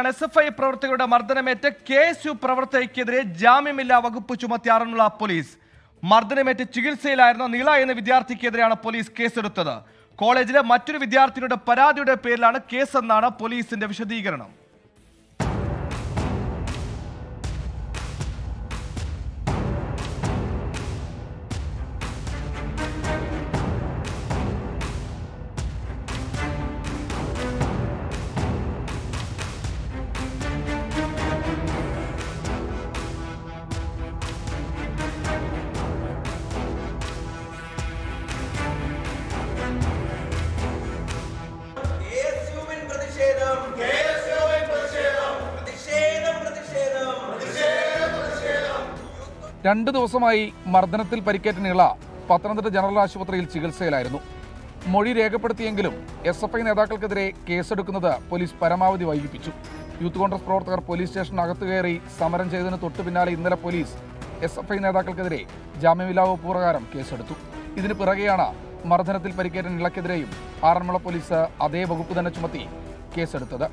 SFI പ്രവർത്തകരുടെ മർദ്ദനമേറ്റ് KSU പ്രവർത്തകയ്ക്കെതിരെ ജാമ്യമില്ലാ വകുപ്പ് ചുമത്തി ആറന്മുള പോലീസ്. മർദ്ദനമേറ്റ് ചികിത്സയിലായിരുന്ന നീള എന്ന വിദ്യാർത്ഥിക്കെതിരെയാണ് പോലീസ് കേസെടുത്തത്. കോളേജിലെ മറ്റൊരു വിദ്യാർത്ഥിനിയുടെ പരാതിയുടെ പേരിലാണ് കേസെന്നാണ് പോലീസിന്റെ വിശദീകരണം. രണ്ട് ദിവസമായി മർദ്ദനത്തിൽ പരിക്കേറ്റ നീള പത്തനംതിട്ട ജനറൽ ആശുപത്രിയിൽ ചികിത്സയിലായിരുന്നു. മൊഴി രേഖപ്പെടുത്തിയെങ്കിലും SFI നേതാക്കൾക്കെതിരെ കേസെടുക്കുന്നത് പോലീസ് പരമാവധി വൈകിപ്പിച്ചു. യൂത്ത് കോൺഗ്രസ് പ്രവർത്തകർ പോലീസ് സ്റ്റേഷനകത്ത് കയറി സമരം ചെയ്തതിന് തൊട്ടു പിന്നാലെ ഇന്നലെ പോലീസ് SFI നേതാക്കൾക്കെതിരെ ജാമ്യമില്ലാ വകുപ്പ് പ്രകാരം കേസെടുത്തു. ഇതിന് പിറകെയാണ് മർദ്ദനത്തിൽ പരിക്കേറ്റ നീളക്കെതിരെയും ആറന്മുള പോലീസ് അതേ വകുപ്പ് തന്നെ ചുമത്തി കേസെടുത്തത്.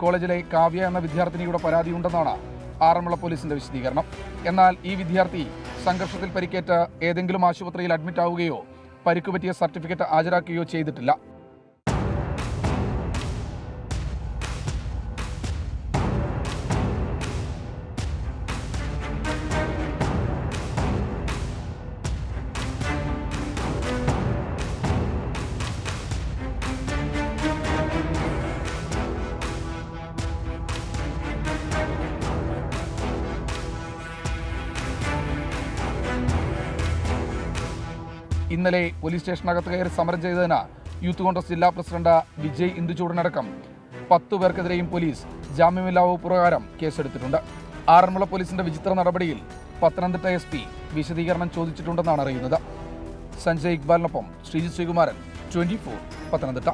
കോളേജിലെ കാവ്യ എന്ന വിദ്യാർത്ഥിനിയുടെ പരാതിയുണ്ടെന്നാണ് ആറന്മുള പോലീസിന്റെ വിശദീകരണം. എന്നാൽ ഈ വിദ്യാർത്ഥി സംഘർഷത്തിൽ പരിക്കേറ്റ് ഏതെങ്കിലും ആശുപത്രിയിൽ അഡ്മിറ്റ് ആവുകയോ പരിക്കുപറ്റിയ സർട്ടിഫിക്കറ്റ് ഹാജരാക്കുകയോ ചെയ്തിട്ടില്ല. ഇന്നലെ പോലീസ് സ്റ്റേഷനകത്ത് കയറി സമരം ചെയ്തതിന് യൂത്ത് കോൺഗ്രസ് ജില്ലാ പ്രസിഡന്റ് വിജയ് ഇന്ദുചൂടനടക്കം 10 പേർക്കെതിരെയും പോലീസ് ജാമ്യമില്ലാ വകുപ്പ് പ്രകാരം കേസെടുത്തിട്ടുണ്ട്. ആറന്മുള പോലീസിന്റെ വിചിത്ര നടപടിയിൽ പത്തനംതിട്ട SP വിശദീകരണം ചോദിച്ചിട്ടുണ്ടെന്നാണ് അറിയുന്നത്. സഞ്ജയ് ഇക്ബാലിനൊപ്പം ശ്രീജിത് ശ്രീകുമാരൻ, 24 പത്തനംതിട്ട.